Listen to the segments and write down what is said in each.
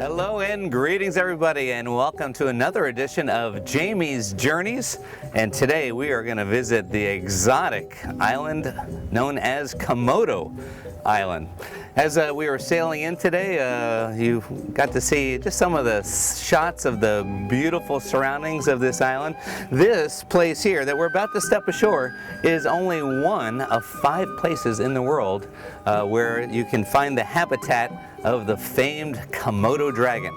Hello and greetings everybody, and welcome to another edition of Jamie's Journeys. And today we are going to visit the exotic island known as Komodo Island. As we were sailing in today, you got to see just some of the shots of the beautiful surroundings of this island. This place here that we're about to step ashore is only one of 5 places in the world where you can find the habitat of the famed Komodo Dragon.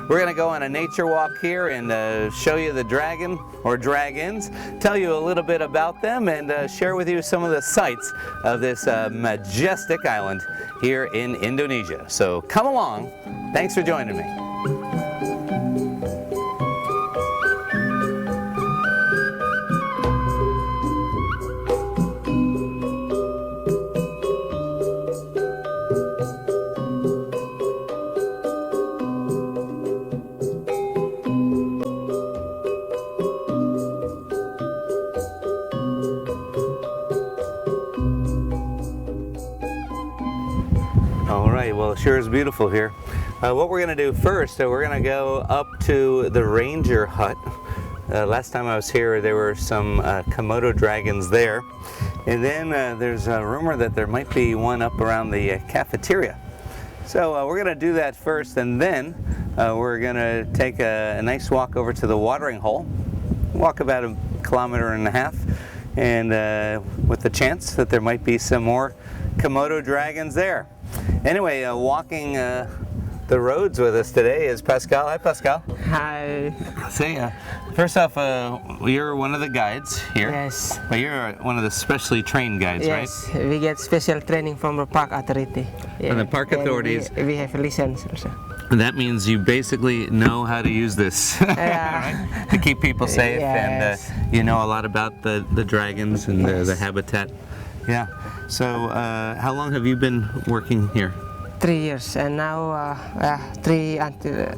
We're going to go on a nature walk here and show you the dragon or dragons, tell you a little bit about them, and share with you some of the sights of this majestic island here in Indonesia. So come along. Thanks for joining me. Well, it sure is beautiful here. What we're going to do first, we're going to go up to the ranger hut. Last time I was here, there were some Komodo dragons there. And then there's a rumor that there might be one up around the cafeteria. So we're going to do that first, and then we're going to take a nice walk over to the watering hole. Walk about 1.5 kilometers, and with the chance that there might be some more Komodo dragons there. Anyway, walking the roads with us today is Pascal. Hi, Pascal. Hi. See, first off, you're one of the guides here. Yes. But you're one of the specially trained guides, right? Yes, we get special training from the park authority. From the park authorities. We have license also. And that means you basically know how to use this, right? To keep people safe, yes. And you know a lot about the dragons and yes. the habitat. Yeah. So, how long have you been working here? 3 years, and now 3 until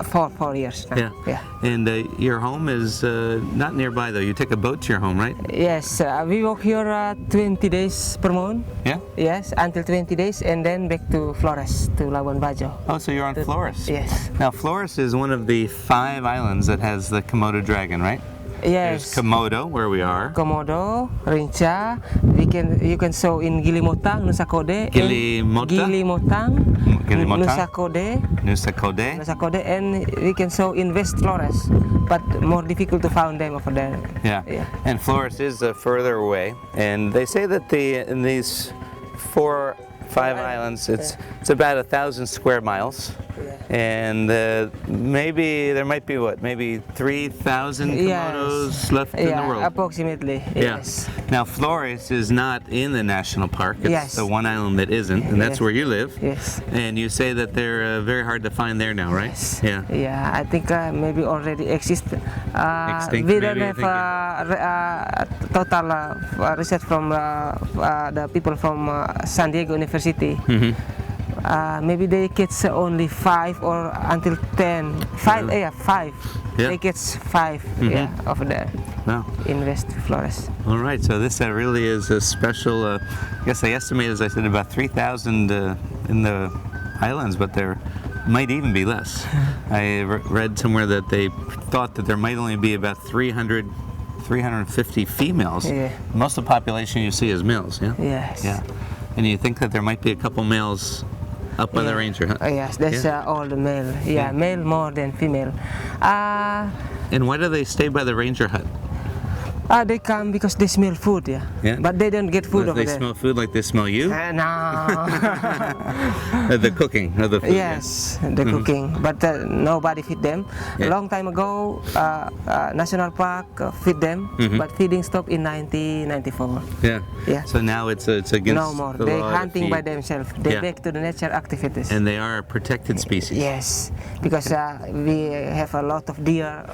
4 years now. Yeah. And your home is not nearby though. You take a boat to your home, right? Yes, we work here 20 days per month. Yeah. Yes, until 20 days, and then back to Flores, to Labuan Bajo. Oh, so you're on Flores? Yes. Now, Flores is one of the 5 islands that has the Komodo Dragon, right? Yes. There's Komodo, where we are. Komodo, Rinca. You can show in Gili Motang, Nusa Kode. Gili Motang. Nusa Kode, and we can show in West Flores, but more difficult to find them over there. Yeah. And Flores is further away, and they say that in these 4, 5 islands, it's about 1,000 square miles. And maybe there might be maybe 3,000 Komodos left in the world? Approximately, yes. Now Flores is not in the national park, it's the one island that isn't, and that's where you live. Yes. And you say that they're very hard to find there now, right? Yes. Yeah, I think maybe already exist. Extinct, we don't have total research from the people from San Diego University. Mm-hmm. Maybe they catch only 5 or until 10. 5, 5. Yeah. They catch 5, over there. Wow. In West Flores. All right, so this really is a special. I guess they estimate, as I said, about 3,000 in the islands, but there might even be less. I read somewhere that they thought that there might only be about 350 females. Yeah. Most of the population you see is males. Yeah. Yes. Yeah. And you think that there might be a couple males up by the ranger hut? Yes, that's all the male. Yeah, male more than female. And why do they stay by the ranger hut? They come because they smell food, but they don't get food over they there. Smell food like they smell you? No. The cooking of the food. Yes, the cooking, but nobody feed them. A long time ago, National Park feed them, but feeding stopped in 1994. Yeah. So now it's against no more. The They law hunting by themselves. They back to the nature activities. And they are a protected species. Yes, because we have a lot of deer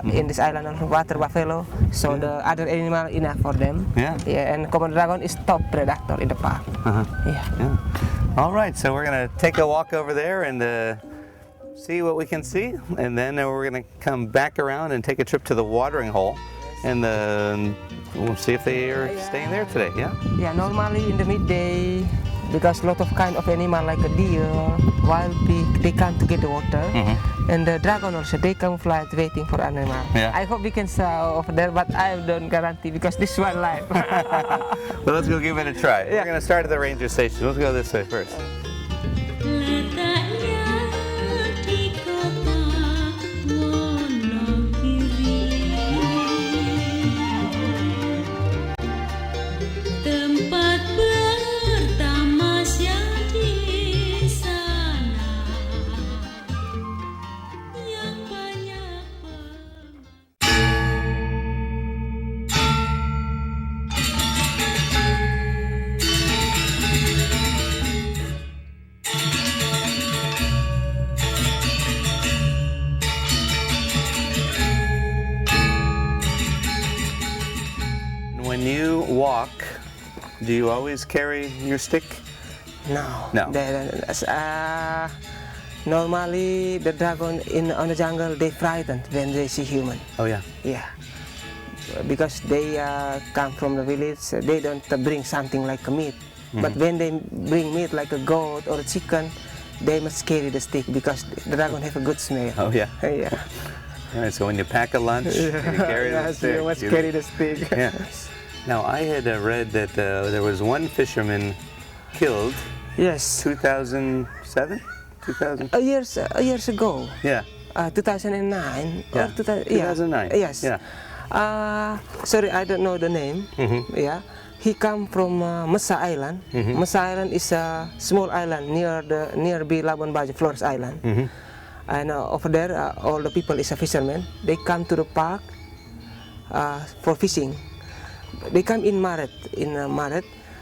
in this island, and water buffalo. So the other animal enough for them. And Komodo Dragon is top predator in the park. All right, so we're gonna take a walk over there and see what we can see, and then we're gonna come back around and take a trip to the watering hole, and we'll see if they are staying there today. Yeah, normally in the midday because a lot of kind of animal like a deer, wild pig, they come to get the water. And the dragon also, they camouflage waiting for animal. I hope we can saw over there, but I don't guarantee because this one live. Well, let's go give it a try. We're going to start at the ranger station. Let's go this way first. When you walk, do you always carry your stick? No. No. Normally, the dragon on the jungle, they frightened when they see human. Oh yeah. Yeah. Because they come from the village, they don't bring something like a meat. But when they bring meat like a goat or a chicken, they must carry the stick because the dragon have a good smell. Oh yeah. Yeah. All right, so when you pack a lunch, you carry the stick. You must carry the stick. Yeah. Now, I had read that there was one fisherman killed. Yes. 2007? 2000? Years ago. Yeah. 2009. Yeah. Or 2009. Yes. Yeah. Sorry, I don't know the name. Yeah. He come from Mesa Island. Mesa Island is a small island nearby Labuan Bajo, Flores Island. And over there, all the people is a fisherman. They come to the park for fishing. They come in Maret.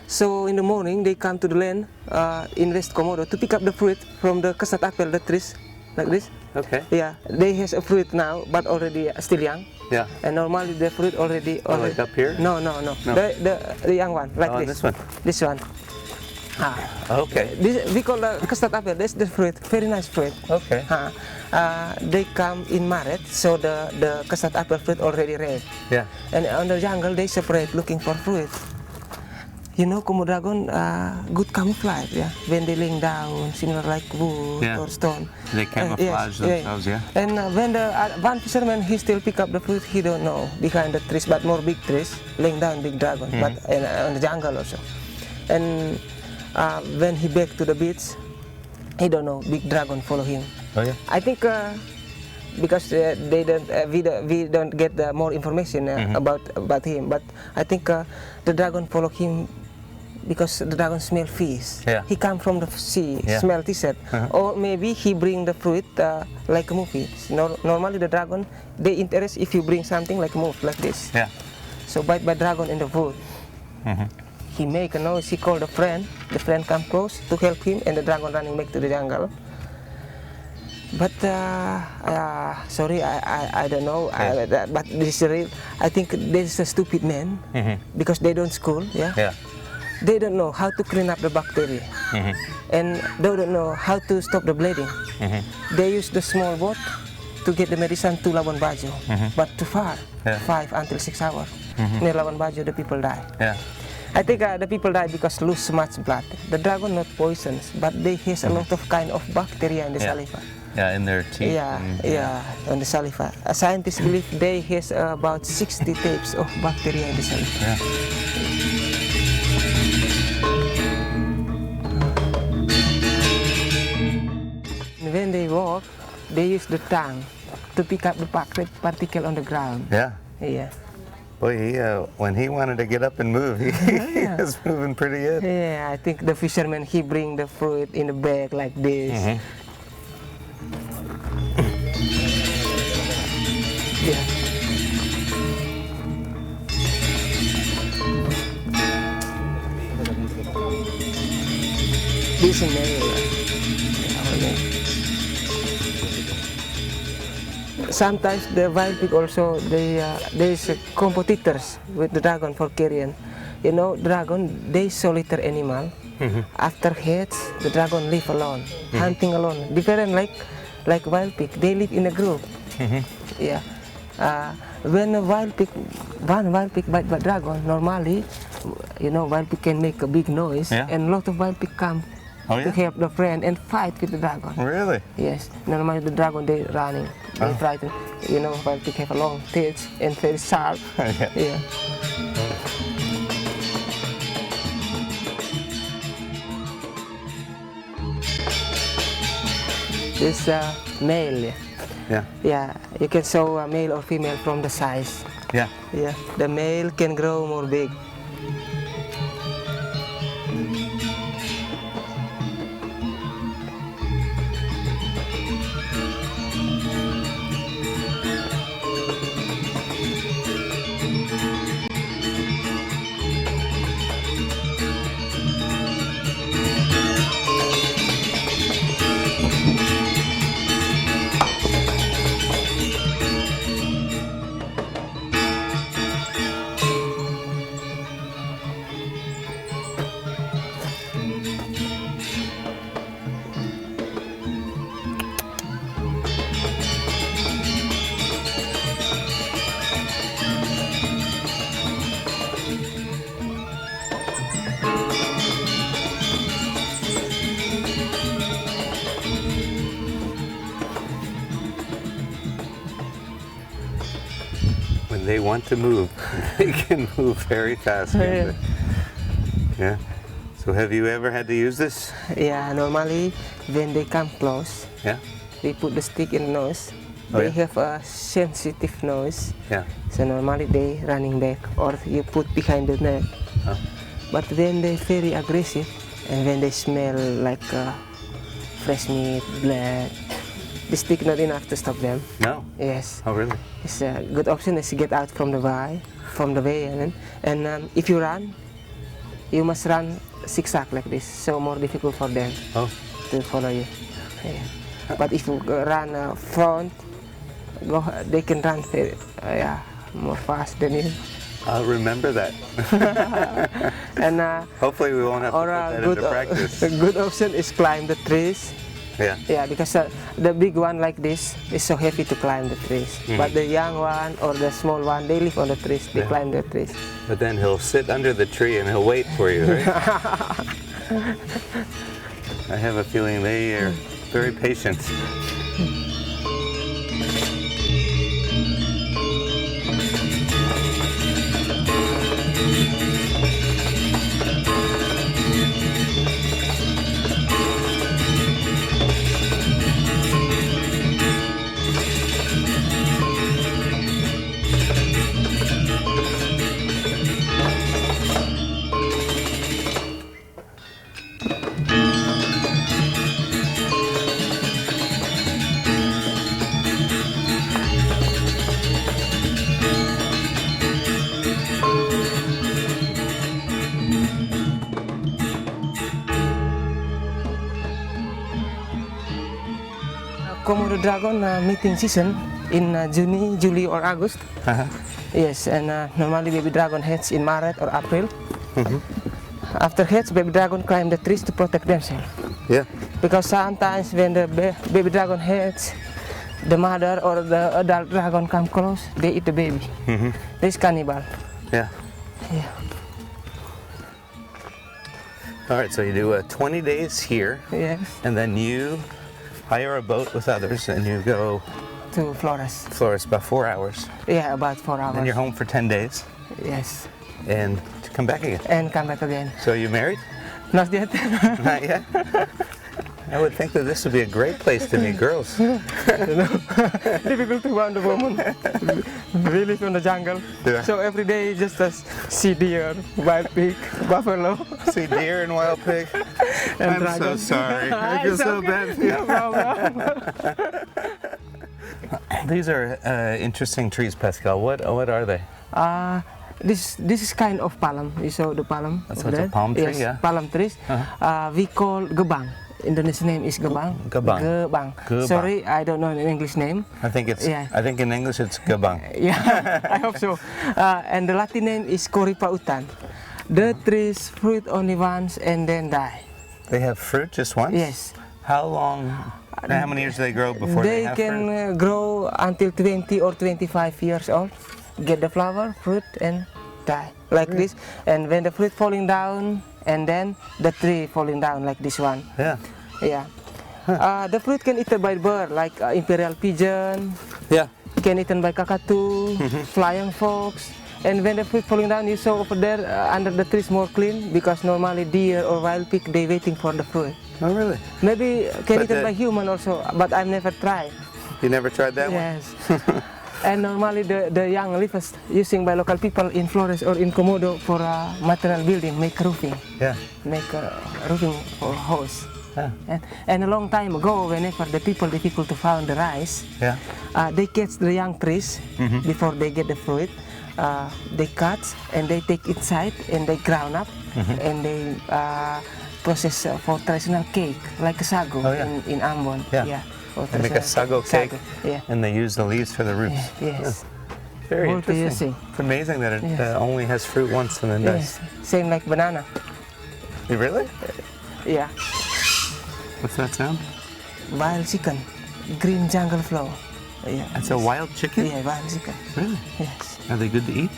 So in the morning, they come to the land in West Komodo to pick up the fruit from the kasat apple, the trees, like this. Okay. Yeah, they has a fruit now, but already still young. Yeah. And normally the fruit already. Like up here? No. The young one, like this. This one. This one. Okay. We call the kasat apple. That's the fruit. Very nice fruit. Okay. They come in Maret, so the kasat apple fruit already red. Yeah. And on the jungle, they separate looking for fruit. You know, Komodo dragon good camouflage. Yeah. When they laying down, similar like wood or stone. They camouflage themselves. Yeah. And when the one fisherman, he still pick up the fruit. He don't know behind the trees, but more big trees laying down big dragon. But on the jungle also. And when he back to the beach, he don't know big dragon follow him. Oh yeah. I think because we don't get more information about him, but I think the dragon follow him because the dragon smell fish. Yeah. He come from the sea, smell t-shirt, or maybe he bring the fruit like a movie. Normally the dragon, they interest if you bring something like a move like this. Yeah. So bite by dragon in the wood. He make a noise. He called a friend. The friend come close to help him, and the dragon running back to the jungle. But sorry, I don't know. But this is real. I think this is a stupid man because they don't school. Yeah. They don't know how to clean up the bacteria, and they don't know how to stop the bleeding. They use the small boat to get the medicine to Labuan Bajo, but too far, 5 until 6 hours. Near Labuan Bajo, the people die. Yeah. I think the people die because lose much blood. The dragon not poisons, but they has a lot of kind of bacteria in the saliva. Yeah, in their teeth. Yeah, on the saliva. Scientists believe they has about 60 types of bacteria in the saliva. Yeah. When they walk, they use the tongue to pick up the particle on the ground. Yeah. Yeah. Boy, when he wanted to get up and move, he was moving pretty good. Yeah, I think the fisherman, he bring the fruit in the bag like this. Yeah. This is sometimes the wild pig also, there's competitors with the dragon for carrion. You know, dragon, they solitary animal. After heads, the dragon live alone, hunting alone. Different like wild pig, they live in a group. Yeah. When one wild pig bite by dragon, normally, wild pig can make a big noise, and a lot of wild pig come to help the friend and fight with the dragon. Really? Yes. Normally the dragon they running, they frightened. Wild pig have a long teeth and very sharp. Yeah. This male. Yeah. Yeah, you can show a male or female from the size. Yeah. Yeah, the male can grow more big. When they want to move, they can move very fast. Can't they? Yeah. So have you ever had to use this? Yeah, normally when they come close, we put the stick in the nose. They have a sensitive nose. Yeah. So normally they running back, or you put behind the neck. But when they very aggressive and when they smell like fresh meat, blood, the stick not enough to stop them. No. Yes. Oh, really? It's a good option is to get out from the way, and if you run, you must run zigzag like this, so more difficult for them to follow you. Yeah. But if you run front, they can run very, more fast than you. I'll remember that. And hopefully we won't have to put that into practice. A good option is climb the trees. Yeah. Yeah, because the big one like this is so heavy to climb the trees. But the young one or the small one, they live on the trees. They climb the trees. But then he'll sit under the tree and he'll wait for you, right? I have a feeling they are very patient. Komodo Dragon meeting season in June, July or August. Yes, and normally baby dragon hatch in March or April. After hatch, baby dragon climb the trees to protect themselves. Yeah. Because sometimes when the baby dragon hatch, the mother or the adult dragon come close, they eat the baby. This cannibal. Yeah. Yeah. All right, so you do 20 days here. Yes. And then you hire a boat with others and you go To Flores. Flores about 4 hours. Yeah, about 4 hours. Then you're home for 10 days Yes. and to come back again. And come back again. So you married? Not yet. Not yet? I would think that this would be a great place to meet girls. Difficult to find a woman. We live in the jungle. Yeah. So every day just see deer, wild pig, buffalo. See deer and wild pig. And I'm so dragon. sorry. I feel It's so okay. bad for you. No problem. These are interesting trees, Pascal. What are they? This is kind of palm. You saw the palm. So over it's a there? palm tree, yes, yeah? palm trees. We call gebang. Indonesian name is gebang. Gebang. Gebang. Gebang. Sorry, I don't know the English name. I think it's. Yeah. I think in English it's gabang. Yeah, I hope so. And the Latin name is Coripautan. The trees fruit only once and then die. They have fruit just once. Yes. How long, how many years do they grow before they have can fruit? grow until 20 or 25 years old, get the flower, fruit, and die like this. And when the fruit falling down, and then the tree falling down like this one. Yeah. Yeah. The fruit can eaten by bird like imperial pigeon. Yeah. Can eaten by cockatoo, flying fox. And when the fruit falling down, you saw over there under the trees more clean, because normally deer or wild pig, they waiting for the fruit. Oh, really? Maybe can But eaten by human also, but I've never tried. You never tried that Yes. And normally the young leaves using by local people in Flores or in Komodo for material building, make roofing. Yeah. Make roofing for house. Yeah. And a long time ago, whenever the people difficult to find the rice, Yeah. they catch the young trees before they get the fruit. They cut and they take inside and they ground up and they process for traditional cake like a sago in Ambon. Yeah. They make a sago cake, and they use the leaves for the roots. Yes. Very interesting. Multi-using. It's amazing that it only has fruit once and then dies. Same like banana. Really? Yeah. What's that sound? Wild chicken, green jungle flower. Yeah. That's a wild chicken? Yeah, wild chicken. Really? Yes. Are they good to eat?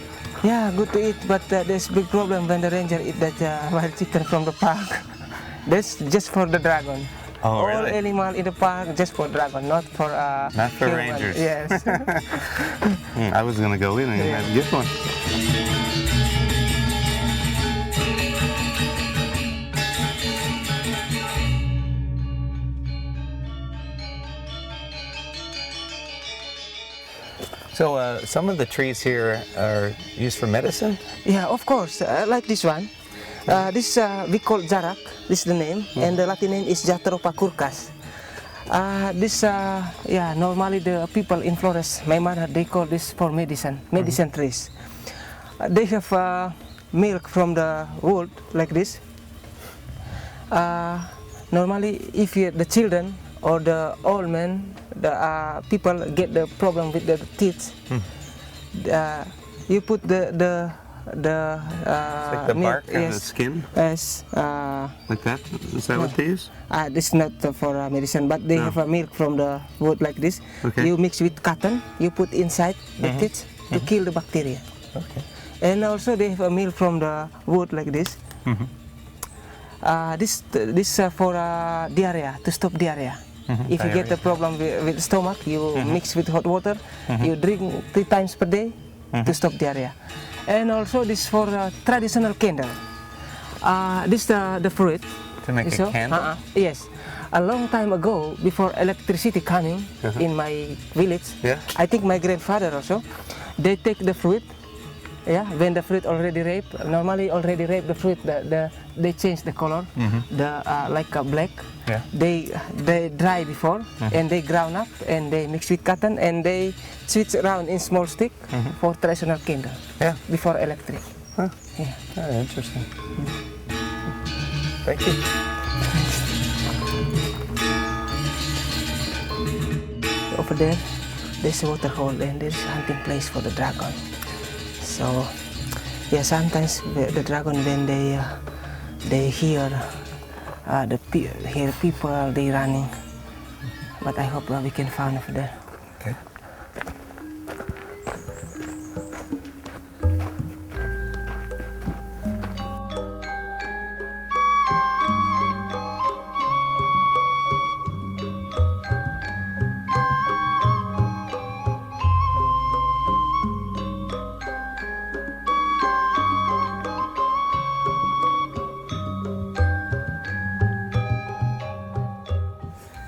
Yeah, good to eat, but there's big problem when the ranger eat that wild chicken from the park. That's just for the dragon. Oh, All really? animal in the park just for dragon, not for Not for human. rangers. Yes. I was going to go in and get one. So some of the trees here are used for medicine? Yeah, of course. Like this one. This we call jarak. This is the name, and the Latin name is Jatropha curcas. Normally the people in Flores, my mother, they call this for medicine trees. They have milk from the wood like this. Normally, if the children or the old men, the people get the problem with the teeth, you put the like the milk, bark and the skin? Yes. Like that? Is that what they use? This is not for medicine, but they have milk from the wood like this. Okay. You mix with cotton, you put inside the teeth to kill the bacteria. Okay. And also they have milk from the wood like this. This for diarrhea, to stop diarrhea. If you get a problem with the stomach, you mix with hot water, you drink 3 times per day to stop diarrhea. And also this for traditional candle. This the fruit. To make a candle? Yes. A long time ago, before electricity coming in my village, I think my grandfather also, they take the fruit. Yeah, when the fruit already ripe, normally already ripe the fruit, they change the color, like a black. Yeah. They dry before and they ground up and they mix with cotton and they switch around in small stick for traditional candle. Yeah. Before electric. Huh. Yeah. Very interesting. Thank you. Over there, there's a water hole and there's a hunting place for the dragon. So, yeah, sometimes the dragon, when they hear people, they running. But I hope we can find over there. Okay.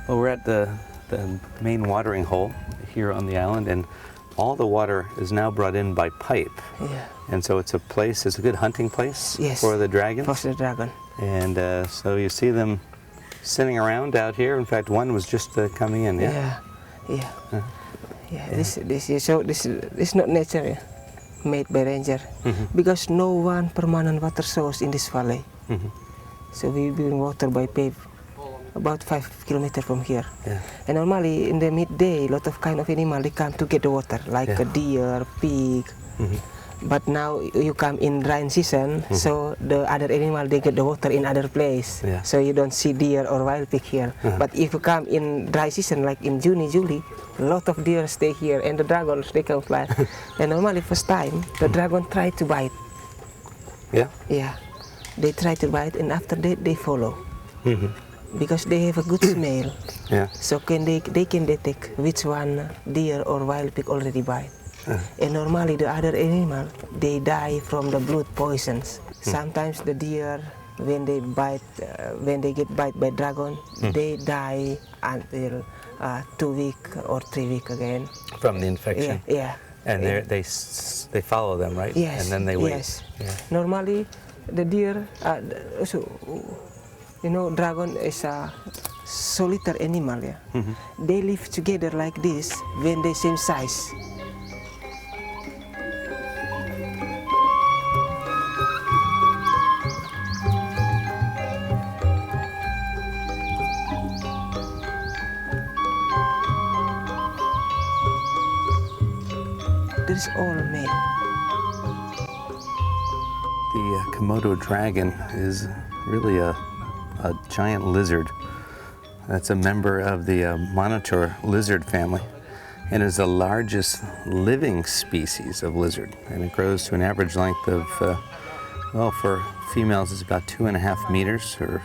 Well, we're at the main watering hole here on the island, and all the water is now brought in by pipe. Yeah. And so it's a good hunting place for the dragons. For the dragon. And so you see them sitting around out here. In fact, one was just coming in. Yeah. This is not nature made by ranger, because no one permanent water source in this valley. So we bring water by pipe about 5 kilometers from here. Yeah. And normally in the midday, a lot of kind of animal they come to get the water, like a deer, pig. But now you come in dry season, so the other animal they get the water in other place. Yeah. So you don't see deer or wild pig here. But if you come in dry season, like in June, July, a lot of deer stay here, and the dragons they come fly. And normally first time the dragon try to bite. Yeah. Yeah, they try to bite, and after that they follow. Because they have a good smell. Yeah. So they can detect which one deer or wild pig already bite. And normally the other animal, they die from the blood poisons. Sometimes the deer, when they get bite by dragon, they die until 2 weeks or 3 weeks again. From the infection. Yeah. And they follow them, right? Yes. And then they wait. Yes. Yeah. Normally, the deer, also, you know, dragon is a solitary animal. Yeah. They live together like this when they same size. This is all male. The Komodo dragon is really a giant lizard. That's a member of the monitor lizard family and is the largest living species of lizard. And it grows to an average length of, well, for females it's about 2.5 meters, or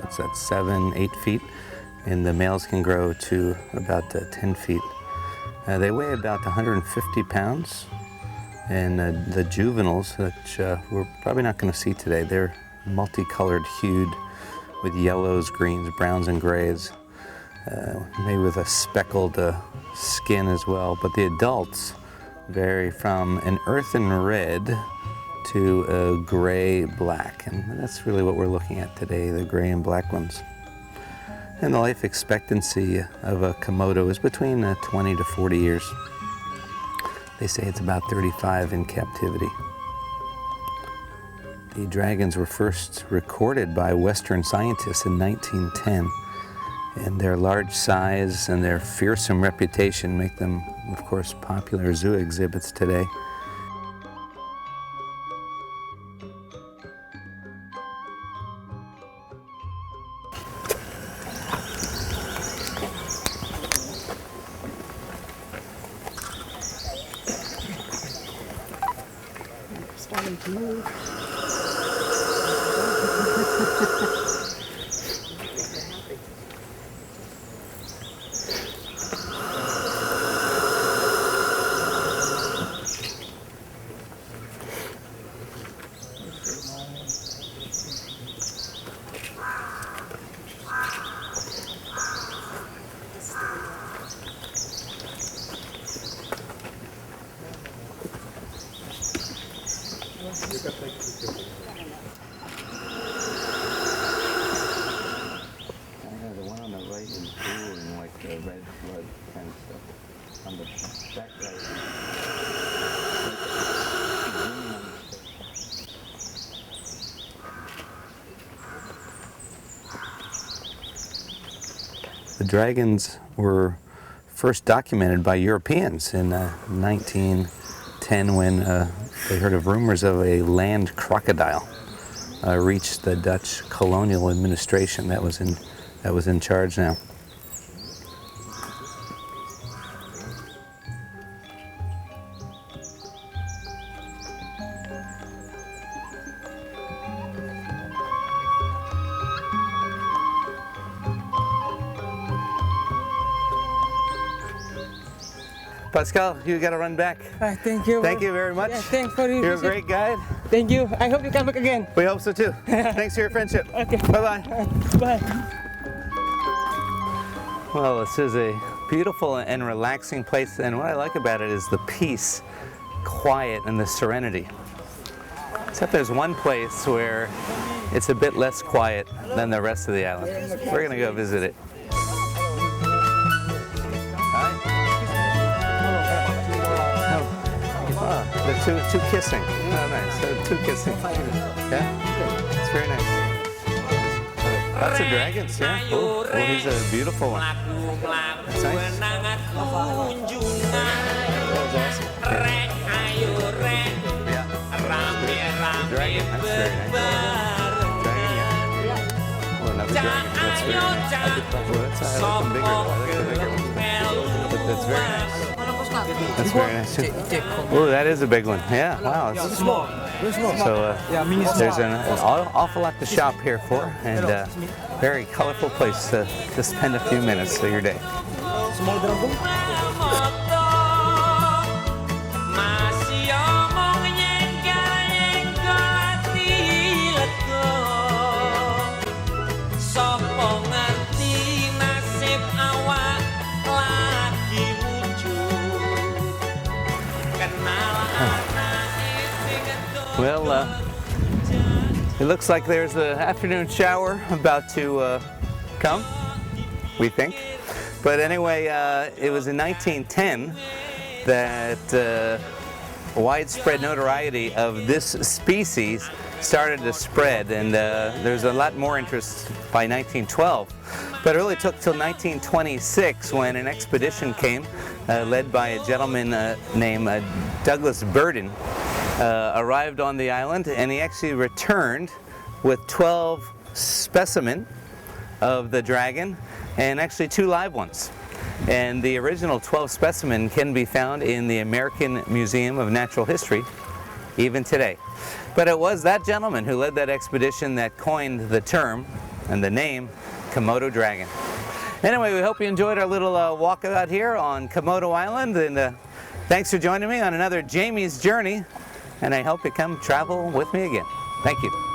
what's that, 7-8 feet. And the males can grow to about 10 feet. They weigh about 150 pounds. And the juveniles, which we're probably not going to see today, they're multicolored hued with yellows, greens, browns, and grays, maybe with a speckled skin as well. But the adults vary from an earthen red to a gray-black, and that's really what we're looking at today, the gray and black ones. And the life expectancy of a Komodo is between 20 to 40 years. They say it's about 35 in captivity. The dragons were first recorded by Western scientists in 1910, and their large size and their fearsome reputation make them, of course, popular zoo exhibits today. Starting to move. The one on the right is blue and like the red blood kind of stuff. On the back right. The dragons were first documented by Europeans in 1910 when they heard of rumors of a land crocodile reached the Dutch colonial administration that was in charge now. Pascal, you got to run back. Thank you. Thank you very much. Yeah, thanks for your You're a visit. great guide. Thank you. I hope you come back again. We hope so too. Thanks for your friendship. Okay. Bye-bye. Bye. Well, this is a beautiful and relaxing place, and what I like about it is the peace, quiet, and the serenity. Except there's one place where it's a bit less quiet than the rest of the island. We're gonna go visit it. They're two kissing. Oh, nice. They're two kissing. Yeah? It's very nice. Lots of dragons, yeah. Oh, well, he's a beautiful one. That's nice. That was awesome. Yeah. That's very nice. Dragon, yeah. Oh, another dragon. That's very nice. I like them bigger. I like the bigger one. But that's very nice. That's very nice. Oh, that is a big one. Yeah, wow. It's small. So there's an awful lot to shop here for, and very colorful place to spend a few minutes of your day. Well, it looks like there's an afternoon shower about to come, we think. But anyway, it was in 1910 that widespread notoriety of this species started to spread, and there's a lot more interest by 1912. But it really took till 1926 when an expedition came led by a gentleman named Douglas Burden. Arrived on the island, and he actually returned with 12 specimens of the dragon and actually 2 live ones. And the original 12 specimen can be found in the American Museum of Natural History even today. But it was that gentleman who led that expedition that coined the term and the name Komodo Dragon. Anyway, we hope you enjoyed our little walkabout here on Komodo Island, and thanks for joining me on another Jamie's Journey. And I hope you come travel with me again. Thank you.